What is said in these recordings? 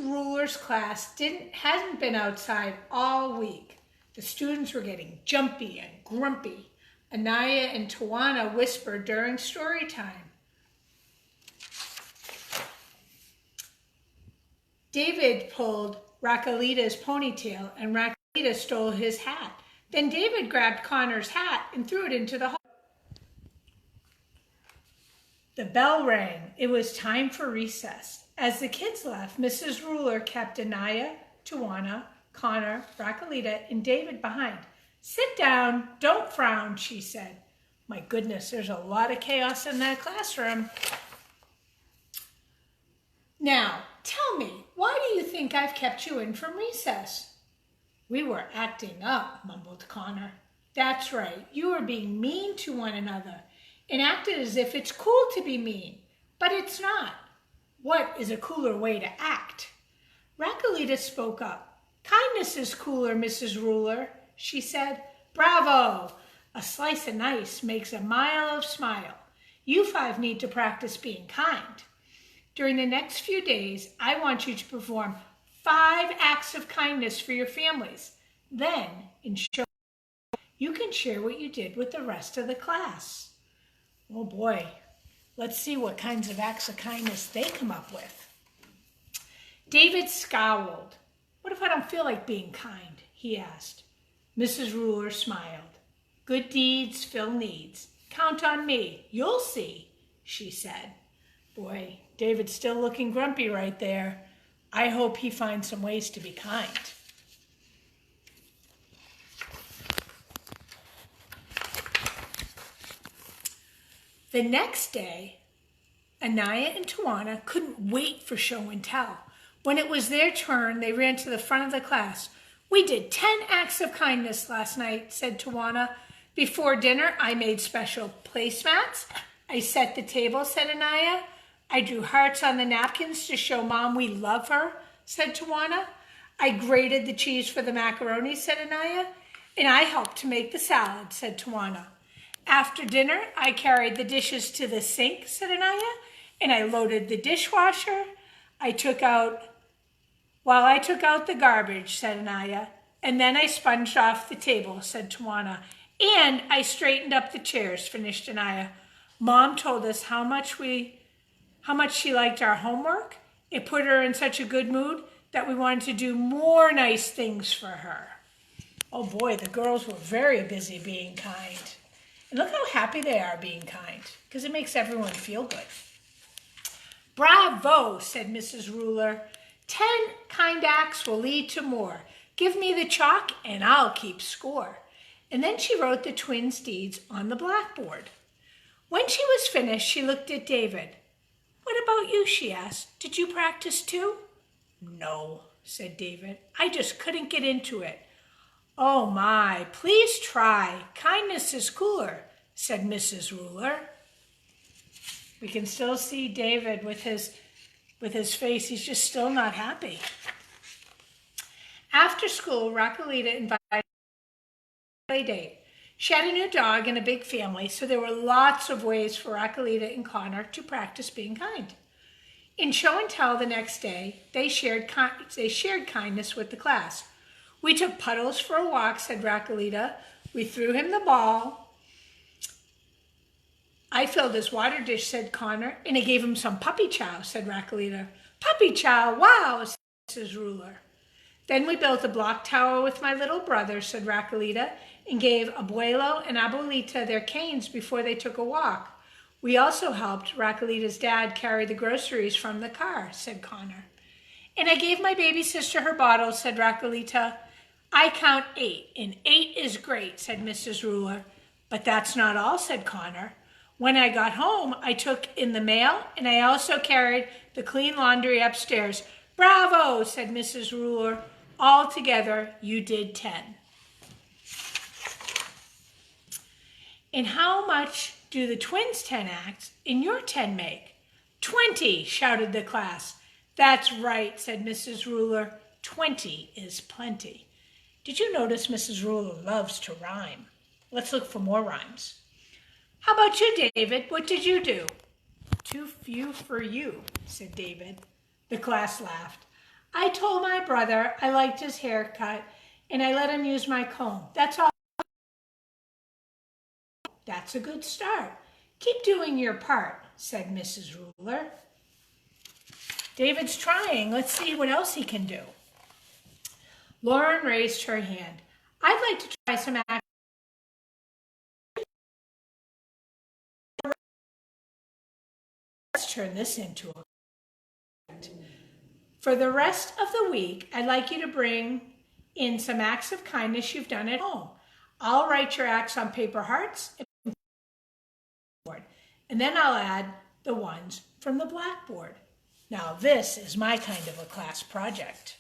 Ruler's class hadn't been outside all week. The students were getting jumpy and grumpy. Anaya and Tawana whispered during story time. David pulled Raquelita's ponytail and Raquelita stole his hat. Then David grabbed Connor's hat and threw it into the hall. The bell rang. It was time for recess. As the kids left, Mrs. Ruler kept Anaya, Tawana, Connor, Raquelita, and David behind. "Sit down, don't frown," she said. My goodness, there's a lot of chaos in that classroom. "Now, tell me, why do you think I've kept you in from recess?" "We were acting up," mumbled Connor. "That's right, you were being mean to one another and acted as if it's cool to be mean, but it's not. What is a cooler way to act?" Raquelita spoke up. "Kindness is cooler, Mrs. Ruler," she said. "Bravo! A slice of nice makes a mile of smile. You 5 need to practice being kind. During the next few days, I want you to perform 5 acts of kindness for your families. Then, in show, you can share what you did with the rest of the class." Oh boy, let's see what kinds of acts of kindness they come up with. David scowled. "What if I don't feel like being kind?" he asked. Mrs. Ruler smiled. "Good deeds fill needs. Count on me. You'll see," she said. Boy, David's still looking grumpy right there. I hope he finds some ways to be kind. The next day, Anaya and Tawana couldn't wait for show and tell. When it was their turn, they ran to the front of the class. "We did 10 acts of kindness last night," said Tawana. "Before dinner, I made special placemats. I set the table," said Anaya. "I drew hearts on the napkins to show Mom we love her," said Tawana. "I grated the cheese for the macaroni," said Anaya. "And I helped to make the salad," said Tawana. "After dinner, I carried the dishes to the sink," said Anaya. "And I loaded the dishwasher. While I took out the garbage," said Anaya. "And then I sponged off the table," said Tawana. "And I straightened up the chairs," finished Anaya. "Mom told us how much she liked our homework. It put her in such a good mood that we wanted to do more nice things for her." Oh boy, the girls were very busy being kind. And look how happy they are being kind, because it makes everyone feel good. "Bravo," said Mrs. Ruler. 10 kind acts will lead to more. Give me the chalk and I'll keep score." And then she wrote the twins' deeds on the blackboard. When she was finished, she looked at David. "What about you?" she asked. "Did you practice too?" "No," said David. "I just couldn't get into it." "Oh my, please try. Kindness is cooler," said Mrs. Ruler. We can still see David with his face. He's just still not happy. After school, Raquelita invited her to a play date. She had a new dog and a big family, so there were lots of ways for Raquelita and Connor to practice being kind. In show and tell the next day, they shared kindness with the class. "We took Puddles for a walk," said Raquelita. "We threw him the ball. I filled his water dish," said Connor. "And I gave him some puppy chow," said Raquelita. "Puppy chow, wow," said Mrs. Ruler. "Then we built a block tower with my little brother," said Raquelita, "and gave Abuelo and Abuelita their canes before they took a walk. We also helped Raquelita's dad carry the groceries from the car," said Connor. "And I gave my baby sister her bottle," said Raquelita. "I count 8, and 8 is great," said Mrs. Ruler. "But that's not all," said Connor. "When I got home, I took in the mail, and I also carried the clean laundry upstairs." "Bravo," said Mrs. Ruler. "Altogether, you did 10. "And how much do the twins' 10 acts in your 10 make?" 20, shouted the class. "That's right," said Mrs. Ruler. 20 is plenty. Did you notice Mrs. Ruler loves to rhyme? Let's look for more rhymes. How about you, David? What did you do? "Too few for you," said David. The class laughed. I told my brother I liked his haircut and I let him use my comb. That's all. That's a good start. Keep doing your part, said Mrs. Ruler. David's trying. Let's see what else he can do. Lauren raised her hand. I'd like to try some action. Let's turn this into a project. For the rest of the week, I'd like you to bring in some acts of kindness you've done at home. I'll write your acts on paper hearts and then I'll add the ones from the blackboard. Now this is my kind of a class project.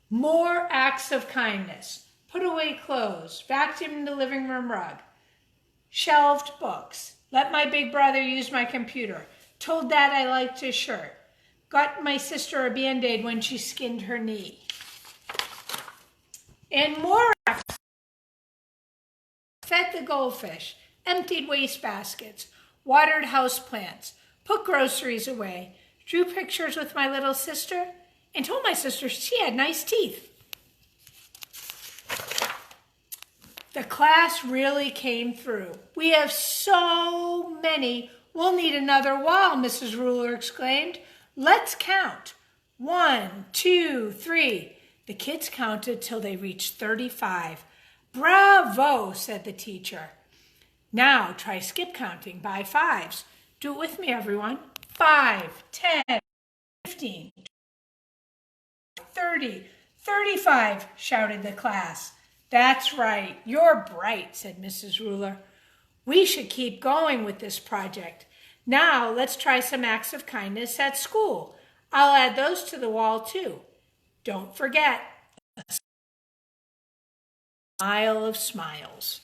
More acts of kindness. Put away clothes, vacuum the living room rug, shelved books, let my big brother use my computer, told Dad I liked his shirt, got my sister a Band-Aid when she skinned her knee. And more acts. Fed the goldfish, emptied waste baskets, watered houseplants, put groceries away, drew pictures with my little sister, and told my sister she had nice teeth. The class really came through. We have so many. We'll need another wall, Mrs. Ruler exclaimed. Let's count. 1, 2, 3. The kids counted till they reached 35. Bravo, said the teacher. Now try skip counting by fives. Do it with me, everyone. 5, 10, 15, 30, 35, shouted the class. That's right. You're bright, said Mrs. Ruler. We should keep going with this project. Now let's try some acts of kindness at school. I'll add those to the wall too. Don't forget, a smile of smiles.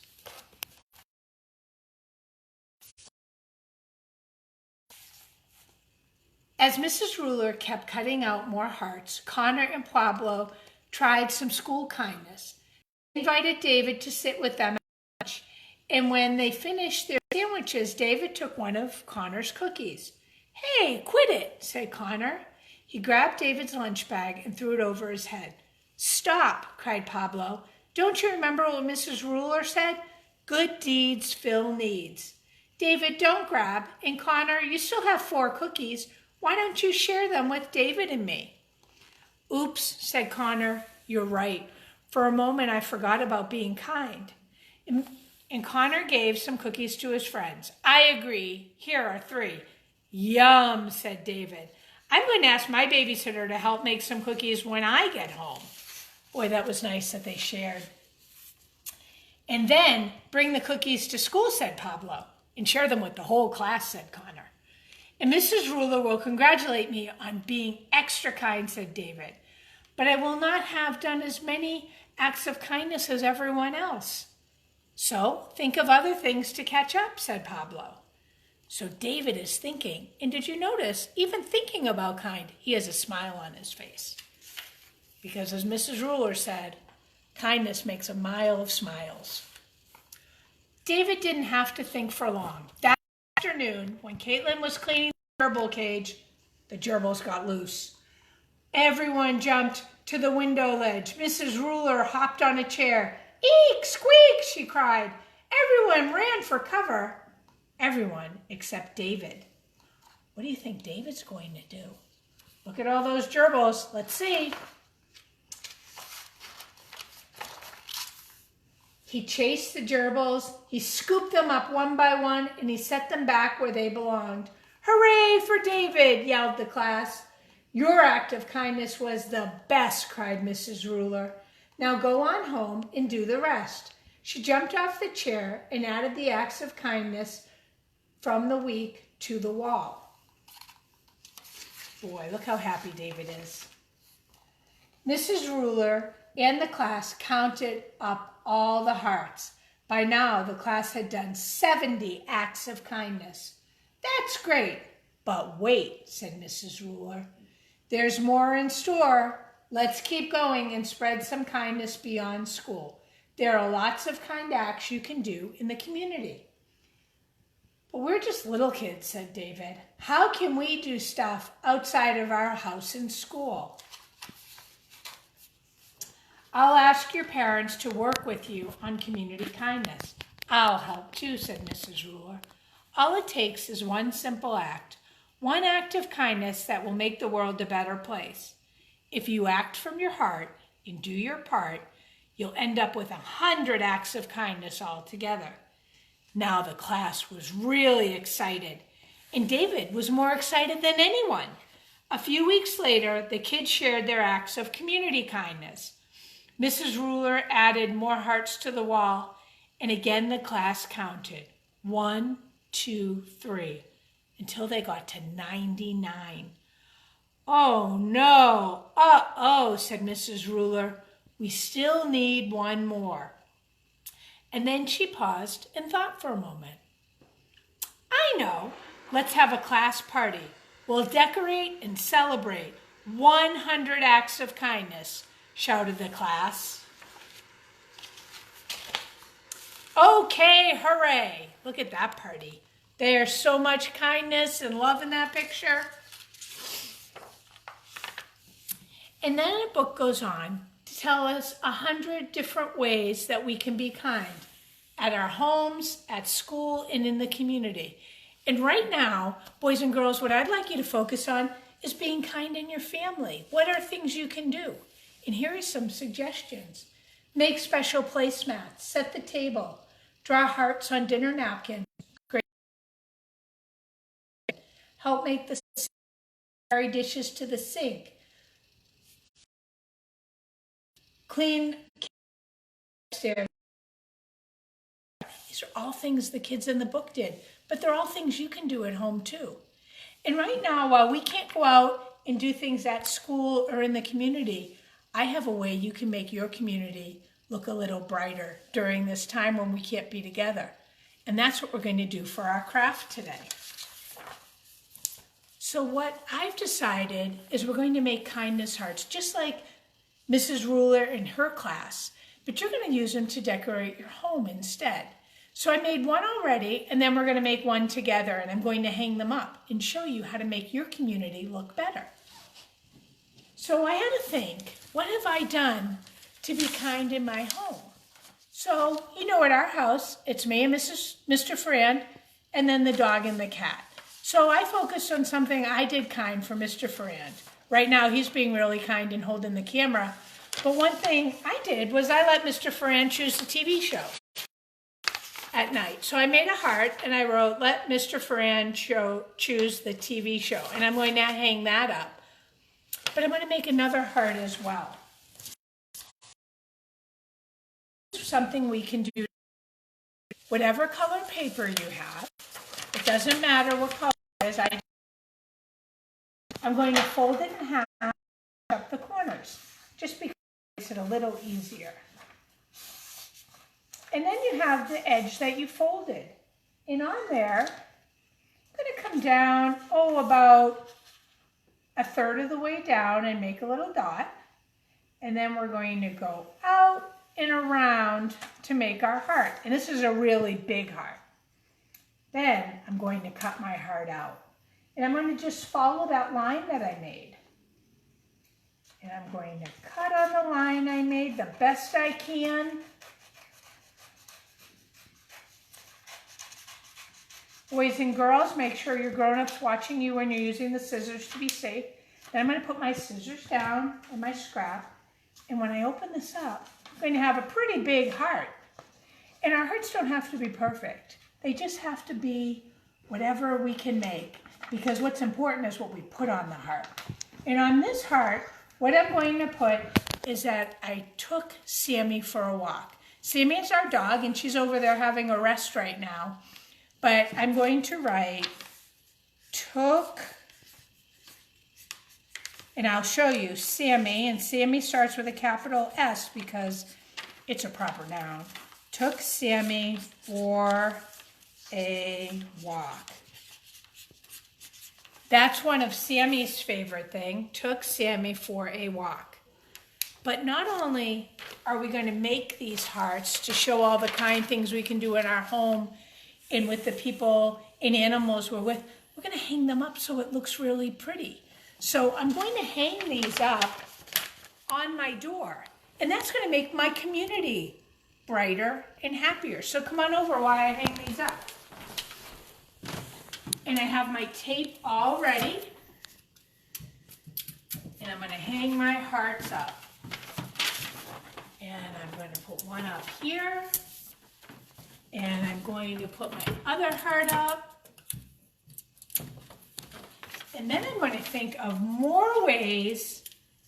As Mrs. Ruler kept cutting out more hearts, Connor and Pablo tried some school kindness. They invited David to sit with them at lunch, and when they finished their sandwiches, David took one of Connor's cookies. Hey, quit it, said Connor. He grabbed David's lunch bag and threw it over his head. Stop, cried Pablo. Don't you remember what Mrs. Ruler said? Good deeds fill needs. David, don't grab. And Connor, you still have 4 cookies. Why don't you share them with David and me? Oops, said Connor. You're right. For a moment, I forgot about being kind. And Connor gave some cookies to his friends. I agree. Here are 3. Yum, said David. I'm going to ask my babysitter to help make some cookies when I get home. Boy, that was nice that they shared. And then bring the cookies to school, said Pablo, and share them with the whole class, said Connor. And Mrs. Ruler will congratulate me on being extra kind, said David. But I will not have done as many acts of kindness as everyone else. So think of other things to catch up, said Pablo. So David is thinking, and did you notice, even thinking about kind, he has a smile on his face. Because as Mrs. Ruler said, kindness makes a mile of smiles. David didn't have to think for long. That afternoon, when Caitlin was cleaning the gerbil cage, the gerbils got loose. Everyone jumped to the window ledge. Mrs. Ruler hopped on a chair. Eek, squeak, she cried. Everyone ran for cover. Everyone except David. What do you think David's going to do? Look at all those gerbils. Let's see. He chased the gerbils. He scooped them up one by one, and he set them back where they belonged. Hooray for David, yelled the class. Your act of kindness was the best, cried Mrs. Ruler. Now go on home and do the rest. She jumped off the chair and added the acts of kindness from the week to the wall. Boy, look how happy David is. Mrs. Ruler and the class counted up all the hearts. By now, the class had done 70 acts of kindness. That's great, but wait, said Mrs. Ruler. There's more in store. Let's keep going and spread some kindness beyond school. There are lots of kind acts you can do in the community. But we're just little kids, said David. How can we do stuff outside of our house and school? I'll ask your parents to work with you on community kindness. I'll help too, said Mrs. Ruler. All it takes is one simple act, one act of kindness that will make the world a better place. If you act from your heart and do your part, you'll end up with 100 acts of kindness altogether. Now the class was really excited, and David was more excited than anyone. A few weeks later, the kids shared their acts of community kindness. Mrs. Ruler added more hearts to the wall, and again the class counted. 1, 2, 3, until they got to 99. Oh no, uh-oh, said Mrs. Ruler. We still need one more. And then she paused and thought for a moment. I know, let's have a class party. We'll decorate and celebrate 100 acts of kindness, shouted the class. Okay, hooray. Look at that party. There's so much kindness and love in that picture. And then the book goes on to tell us 100 different ways that we can be kind at our homes, at school, and in the community. And right now, boys and girls, what I'd like you to focus on is being kind in your family. What are things you can do? And here are some suggestions. Make special placemats, set the table, draw hearts on dinner napkins, help make the carry dishes to the sink, clean upstairs. These are all things the kids in the book did, but they're all things you can do at home too. And right now, while we can't go out and do things at school or in the community, I have a way you can make your community look a little brighter during this time when we can't be together. And that's what we're going to do for our craft today. So what I've decided is we're going to make kindness hearts, just like Mrs. Ruler in her class, but you're going to use them to decorate your home instead. So I made one already, and then we're going to make one together, and I'm going to hang them up and show you how to make your community look better. So I had to think, what have I done to be kind in my home? So, you know, at our house, it's me and Mr. Farrand, and then the dog and the cat. So I focused on something I did kind for Mr. Farrand. Right now, he's being really kind and holding the camera. But one thing I did was I let Mr. Farrand choose the TV show at night. So I made a heart and I wrote, let Mr. Farrand choose the TV show. And I'm going to hang that up. But I'm going to make another heart as well. Something we can do. Whatever color paper you have, it doesn't matter what color it is. I'm going to fold it in half, up the corners, just because it makes it a little easier. And then you have the edge that you folded. And on there, I'm going to come down, about a third of the way down and make a little dot. And then we're going to go out and around to make our heart. And this is a really big heart. Then I'm going to cut my heart out. And I'm going to just follow that line that I made. And I'm going to cut on the line I made the best I can. Boys and girls, make sure your grown-ups watching you when you're using the scissors to be safe. Then I'm going to put my scissors down and my scrap. And when I open this up, I'm going to have a pretty big heart. And our hearts don't have to be perfect. They just have to be whatever we can make. Because what's important is what we put on the heart. And on this heart, what I'm going to put is that I took Sammy for a walk. Sammy is our dog, and she's over there having a rest right now. But I'm going to write, took, and I'll show you, Sammy, and Sammy starts with a capital S because it's a proper noun. Took Sammy for a walk. That's one of Sammy's favorite things, took Sammy for a walk. But not only are we going to make these hearts to show all the kind things we can do in our home and with the people and animals we're with, we're going to hang them up so it looks really pretty. So I'm going to hang these up on my door, and that's going to make my community brighter and happier. So come on over while I hang these up. And I have my tape all ready, and I'm going to hang my hearts up. And I'm going to put one up here, and I'm going to put my other heart up. And then I'm going to think of more ways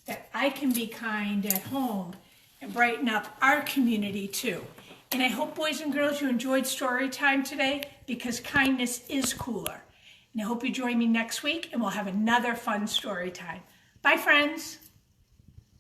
that I can be kind at home and brighten up our community too. And I hope, boys and girls, you enjoyed story time today, because kindness is cooler. And I hope you join me next week, and we'll have another fun story time. Bye, friends.